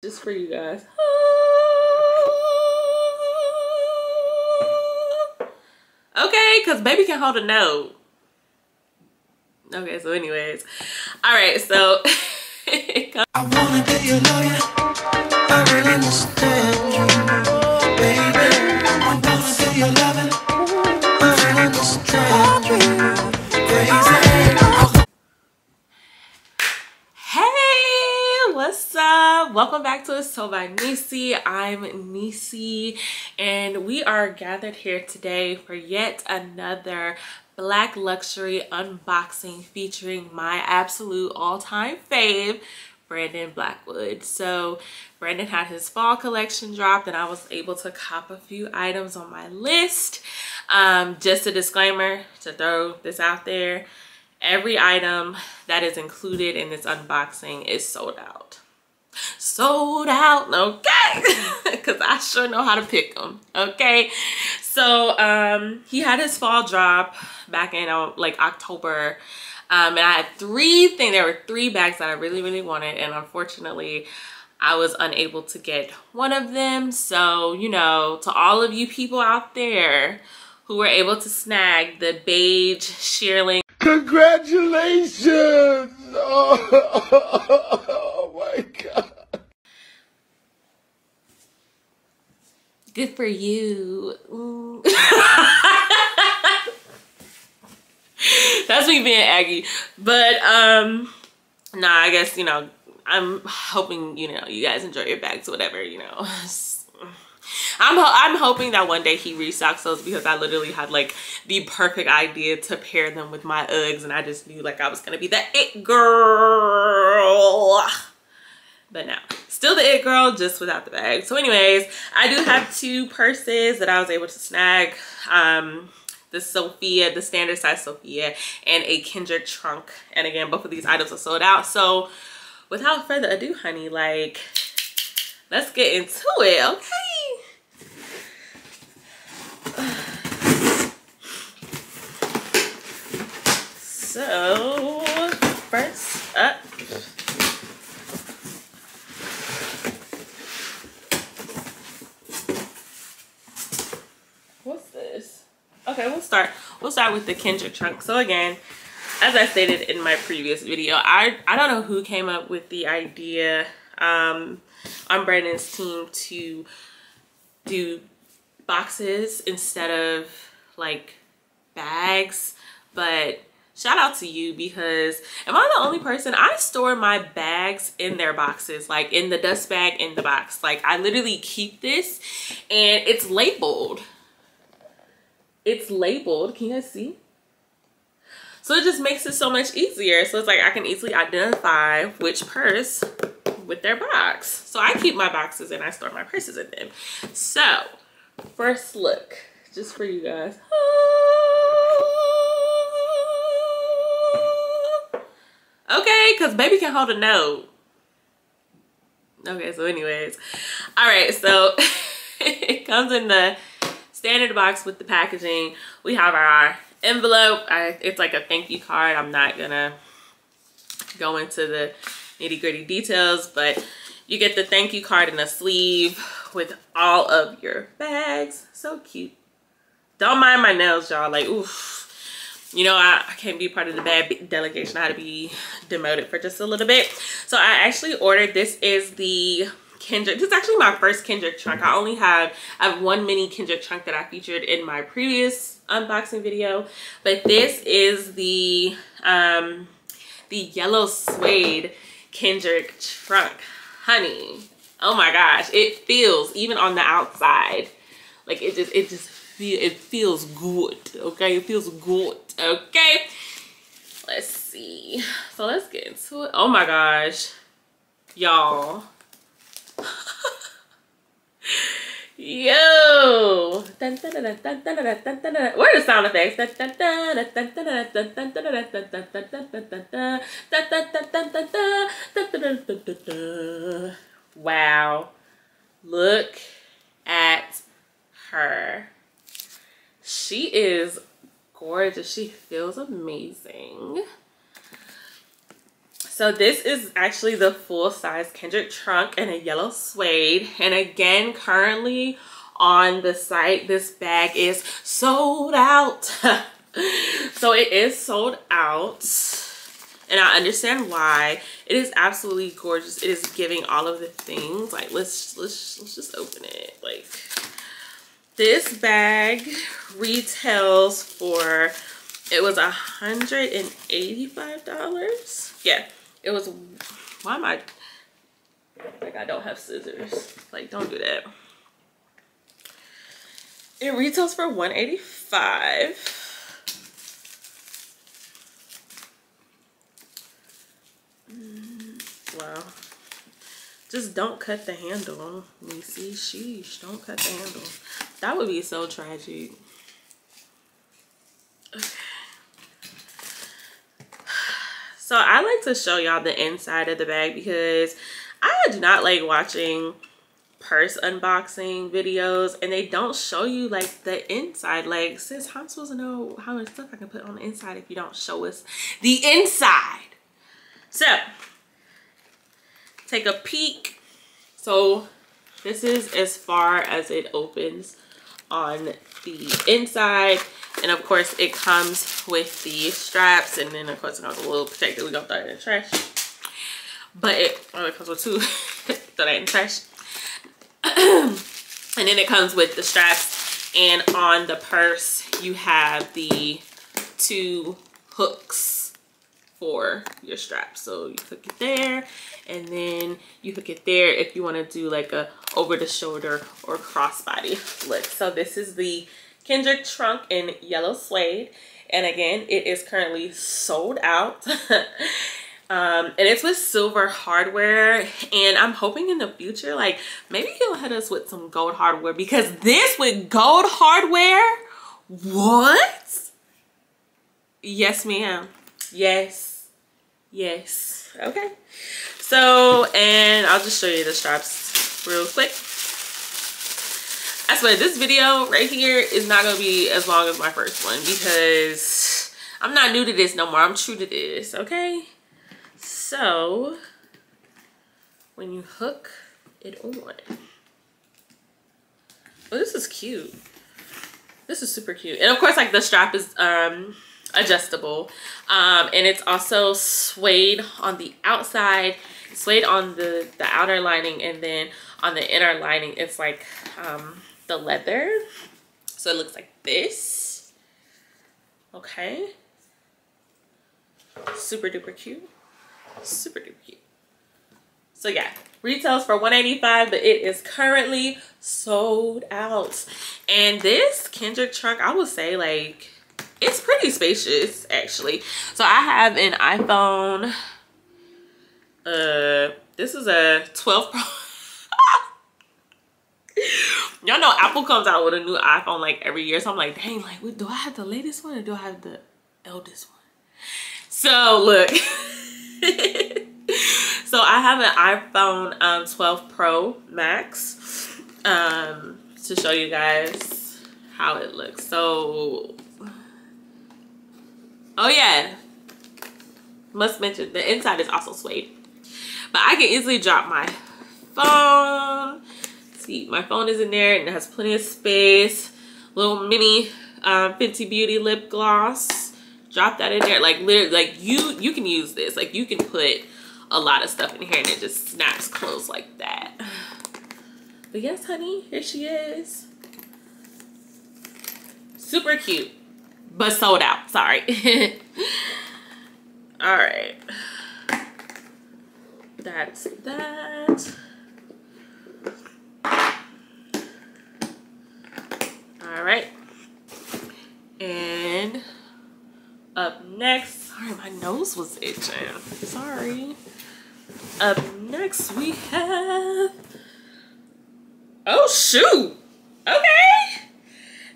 Just for you guys. Okay, because baby can hold a note. Okay, so anyways. Alright, so I wanna be your lawyer. I really understand you, baby. I wanna be your lover. I really understand you, crazy. Hey, what's up? Welcome back to It's So by Nisi. I'm Nisi, and we are gathered here today for yet another Black luxury unboxing featuring my absolute all-time fave, Brandon Blackwood. So Brandon had his fall collection dropped and I was able to cop a few items on my list. Just a disclaimer to throw this out there. Every item that is included in this unboxing is sold out. Sold out, okay? Because I sure know how to pick them, okay? So he had his fall drop back in like October. And I had there were three bags that I really wanted, and unfortunately I was unable to get one of them. So, you know, to all of you people out there who were able to snag the beige shearling, congratulations! Oh my God. Good for you. That's me being Aggie. But nah, I guess, you know, I'm hoping, you know, you guys enjoy your bags, whatever, you know. I'm hoping that one day he restocks those, because I literally had like the perfect idea to pair them with my Uggs, and I just knew like I was gonna be the it girl. But no, still the it girl, just without the bag. So anyways, I do have two purses that I was able to snag. The standard size Sophia, and a Kendrick Trunk. And again, both of these items are sold out. So without further ado, honey, like, let's get into it, okay? So first up, what's this? Okay, we'll start with the Kendrick Trunk. So again, as I stated in my previous video, I don't know who came up with the idea on Brandon's team to do boxes instead of like bags, but shout out to you, because am I the only person? I store my bags in their boxes, like in the dust bag in the box. Like I literally keep this and it's labeled. It's labeled, can you guys see? So it just makes it so much easier. So it's like I can easily identify which purse with their box. So I keep my boxes and I store my purses in them. So first look, just for you guys. Okay, because baby can hold a note. Okay, so anyways. Alright, so it comes in the standard box with the packaging. We have our envelope. It's like a thank you card. I'm not gonna go into the nitty-gritty details, but you get the thank you card in a sleeve with all of your bags. So cute. Don't mind my nails, y'all. Like, oof. You know, I can't be part of the bag delegation. I had to be demoted for just a little bit. So I actually ordered, this is the Kendrick. This is actually my first Kendrick Trunk. I have one mini Kendrick Trunk that I featured in my previous unboxing video, but this is the Yellow Suede Kendrick Trunk, honey. Oh my gosh, it feels, even on the outside, like it feels good. Okay, it feels good. Okay, let's see. So let's get into it. Oh my gosh, y'all. Yo, where are the sound effects? Wow, look at her. She is gorgeous. She feels amazing. So this is actually the full-size Kendrick Trunk in a yellow suede. And again, currently on the site, this bag is sold out. So it is sold out. And I understand why. It is absolutely gorgeous. It is giving all of the things. Like, let's just open it. Like, this bag retails for, it was $185. Yeah, it was. Why am I like, I don't have scissors? Like, don't do that. It retails for $185. Wow. Just don't cut the handle. Let me see. Sheesh, don't cut the handle. That would be so tragic. Okay. So I like to show y'all the inside of the bag because I do not like watching purse unboxing videos and they don't show you like the inside. Like, sis, how am I supposed to know how much stuff I can put on the inside if you don't show us the inside? So take a peek. So this is as far as it opens on the inside, and of course it comes with the straps, and then of course it comes with a little protector. We're gonna throw it in the trash, but it comes with two. Throw that in the trash. And then it comes with the straps, and on the purse you have the two hooks for your strap. So you hook it there, and then you hook it there if you want to do like a over the shoulder or crossbody look. So this is the Kendrick Trunk in yellow suede, and again it is currently sold out. And it's with silver hardware, and I'm hoping in the future like maybe he'll hit us with some gold hardware, because this with gold hardware, what? Yes ma'am. Yes. Okay. So, and I'll just show you the straps real quick. I swear this video right here is not gonna be as long as my first one because I'm not new to this no more. I'm true to this. Okay. So when you hook it on, oh, this is cute. This is super cute. And of course, like, the strap is adjustable, and it's also suede on the outside, suede on the outer lining, and then on the inner lining it's like the leather, so it looks like this. Okay, super duper cute, super duper cute. So yeah, retails for $185, but it is currently sold out. And this Kendrick Trunk, I would say, like, it's pretty spacious actually. So I have an iPhone, this is a 12 Pro. Y'all know Apple comes out with a new iPhone like every year, so I'm like, dang, like, do I have the latest one or do I have the eldest one? So look. So I have an iPhone 12 Pro Max to show you guys how it looks. So, oh yeah, must mention the inside is also suede, but I can easily drop my phone. See, my phone is in there and it has plenty of space. Little mini Fenty Beauty lip gloss. Drop that in there. Like, literally, like, you can use this. Like, you can put a lot of stuff in here and it just snaps closed like that. But yes, honey, here she is. Super cute, but sold out. Sorry. All right, that's that. All right, and up next, sorry, my nose was itching. Sorry. Up next we have, oh shoot, okay,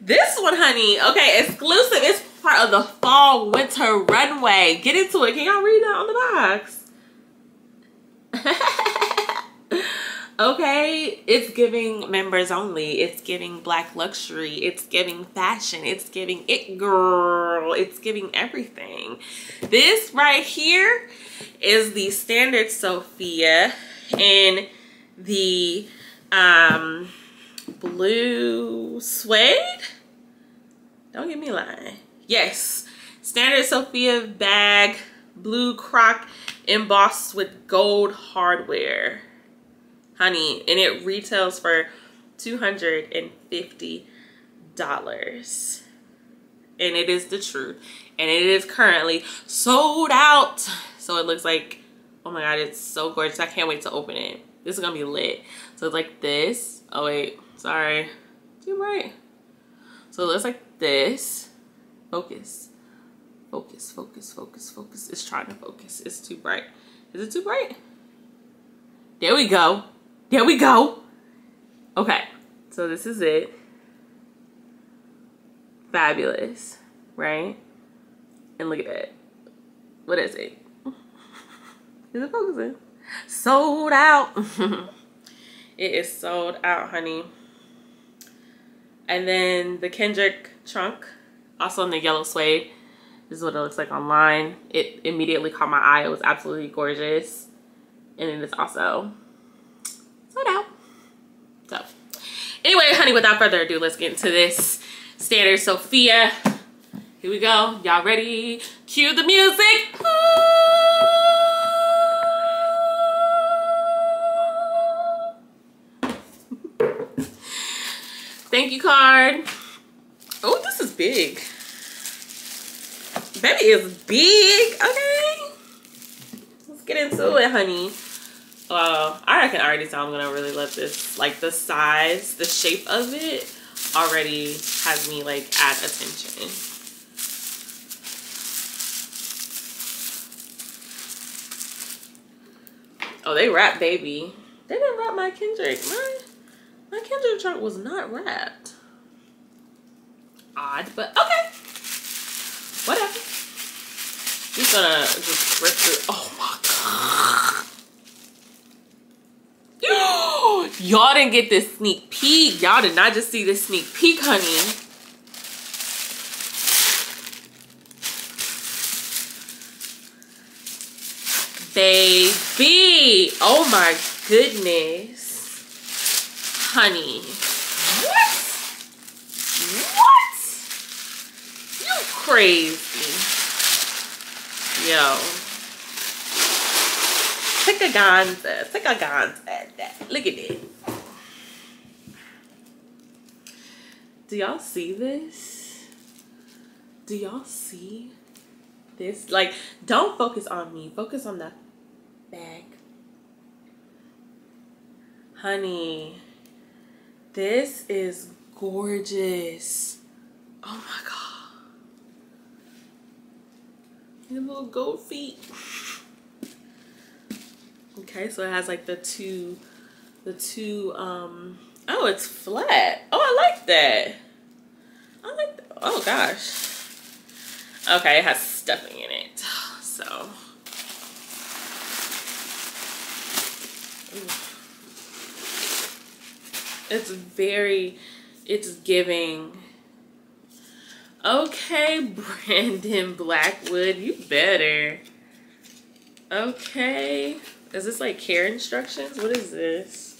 this one, honey. Okay, exclusive. It's part of the fall winter runway. Get into it. Can y'all read that on the box? Okay, it's giving members only. It's giving black luxury. It's giving fashion. It's giving it girl. It's giving everything. This right here is the standard Sophia in the blue suede. Don't get me lying. Yes, standard Sophia bag, blue Croc, embossed with gold hardware, honey, and it retails for $250, and it is the truth, and it is currently sold out. So it looks like, oh my god, it's so gorgeous. I can't wait to open it. This is gonna be lit. So it's like this. Oh wait, sorry, too bright. So it looks like this. Focus, focus, focus, focus, focus. It's trying to focus. It's too bright. Is it too bright? There we go. There we go. Okay, so this is it. Fabulous, right? And look at that. What is it? Is it focusing? Sold out. It is sold out, honey. And then the Kendrick Trunk, also in the yellow suede. This is what it looks like online. It immediately caught my eye. It was absolutely gorgeous. And then it's also sold out. So anyway, honey, without further ado, let's get into this standard Sophia. Here we go. Y'all ready? Cue the music. Thank you card. Oh, this is big. Baby is big. Okay. Let's get into it, honey. I can already tell I'm gonna really love this. Like the size, the shape of it already has me like at attention. Oh, they wrapped, baby. They didn't wrap my Kendrick. My Kendrick trunk was not wrapped. Odd, but okay. Whatever. Just gonna just rip through. Oh my god. Y'all didn't get this sneak peek. Y'all did not just see this sneak peek, honey. Baby. Oh my goodness. Honey. What? What? You crazy. Yo. Take a glance at that. Look at it. Do y'all see this? Do y'all see this? Like, don't focus on me. Focus on the bag. Honey, this is gorgeous. Oh my god. Your little gold feet. Okay, so it has like the two, oh, it's flat. Oh, I like that. I like that. Oh gosh. Okay, it has stuffing in it. So. It's giving. Okay, Brandon Blackwood, you better. Okay. Is this like care instructions? What is this?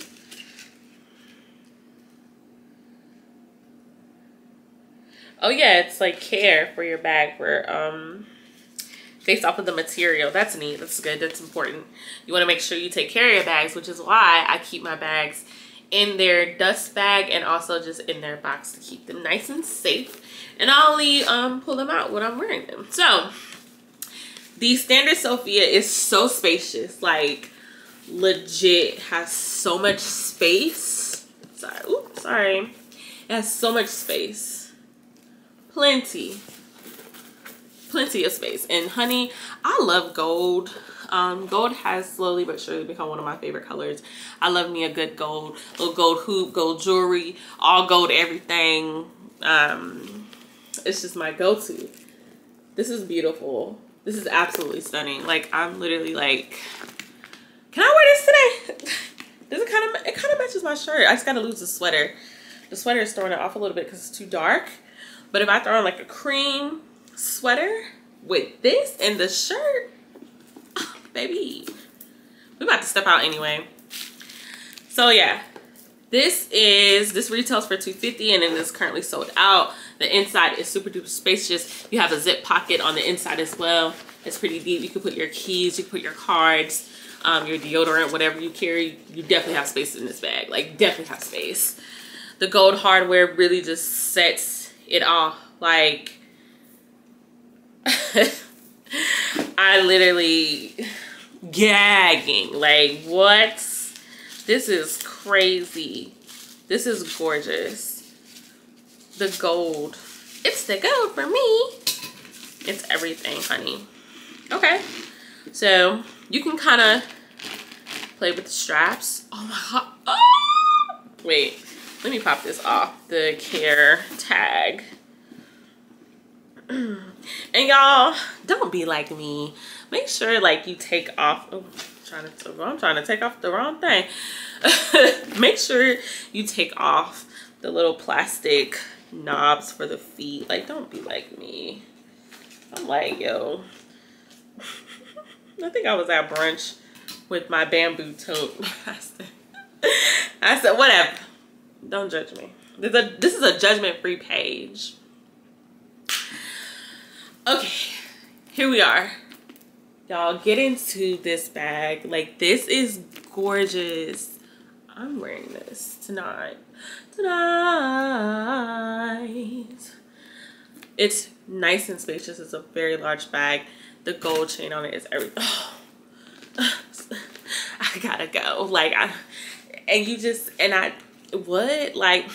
Oh yeah, it's like care for your bag for based off of the material. That's neat. That's good. That's important. You want to make sure you take care of your bags, which is why I keep my bags in their dust bag and also just in their box to keep them nice and safe. And I only pull them out when I'm wearing them. So the standard Sophia is so spacious, like legit has so much space. Sorry, oops, sorry. It has so much space. Plenty of space. And honey, I love gold. Gold has slowly but surely become one of my favorite colors. I love me a good gold, little gold hoop, gold jewelry, all gold everything. It's just my go-to. This is beautiful. This is absolutely stunning. Like, I'm literally like, can I wear this today? It kind of matches my shirt. I just gotta lose the sweater. The sweater is throwing it off a little bit because it's too dark. But if I throw on like a cream sweater with this and the shirt, baby. We about to step out anyway. So yeah, this retails for $250 and it is currently sold out. The inside is super duper spacious. You have a zip pocket on the inside as well. It's pretty deep. You can put your keys, you can put your cards, your deodorant, whatever you carry. You definitely have space in this bag. Like, definitely have space. The gold hardware really just sets it off. Like, I literally gagging. Like, what? This is crazy. This is gorgeous. The gold. It's the gold for me. It's everything, honey. Okay. So, you can kind of play with the straps. Oh my god. Oh! Wait. Let me pop this off. The care tag. And y'all, don't be like me. Make sure like you take off. Oh, I'm trying to take off the wrong thing. Make sure you take off the little plastic knobs for the feet. Like, don't be like me. I'm like, yo. I think I was at brunch with my bamboo tote. I said, whatever. Don't judge me. This is a judgment-free page. Okay, here we are. Y'all, get into this bag. Like, this is gorgeous. I'm wearing this tonight. It's nice and spacious. It's a very large bag. The gold chain on it is everything. Oh. I gotta go. Like, what? Like,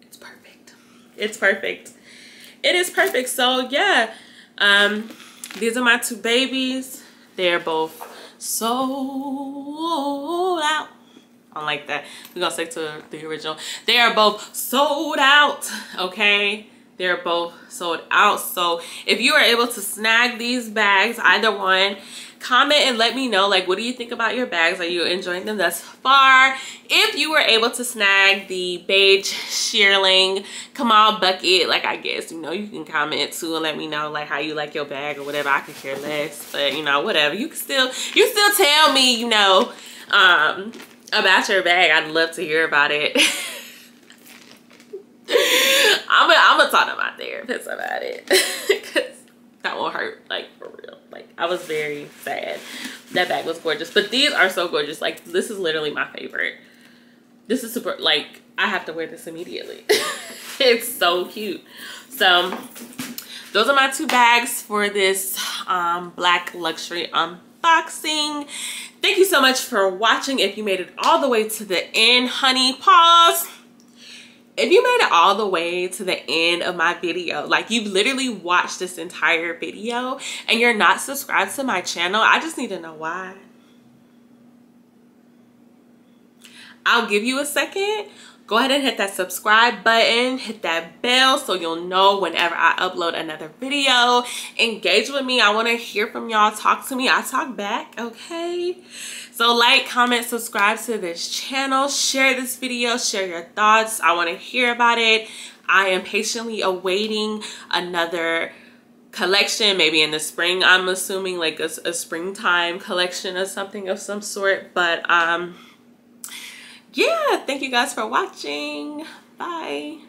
it's perfect. It's perfect. It is perfect. So yeah, these are my two babies. They're both sold out. I don't like that. We're gonna stick to the original. They are both sold out. Okay, they're both sold out. So if you are able to snag these bags, either one, comment and let me know, like, what do you think about your bags? Are you enjoying them thus far? If you were able to snag the beige shearling Kamal bucket, like, I guess, you know, you can comment too and let me know like how you like your bag or whatever. I could care less, but you know, whatever. You still tell me, you know, about your bag. I'd love to hear about it. I'm gonna talk to my therapist about it. That won't hurt, like, for real. Like, I was very sad. That bag was gorgeous, but these are so gorgeous. Like, this is literally my favorite. This is super, like, I have to wear this immediately. It's so cute. So those are my two bags for this black luxury unboxing. Thank you so much for watching. If you made it all the way to the end, honey, pause. If you made it all the way to the end of my video, like, you've literally watched this entire video and you're not subscribed to my channel, I just need to know why. I'll give you a second. Go ahead and hit that subscribe button, hit that bell so you'll know whenever I upload another video. Engage with me. I want to hear from y'all. Talk to me. I talk back, okay? So like, comment, subscribe to this channel, share this video, share your thoughts. I want to hear about it. I am patiently awaiting another collection, maybe in the spring. I'm assuming like a springtime collection or something of some sort. But yeah, thank you guys for watching. Bye.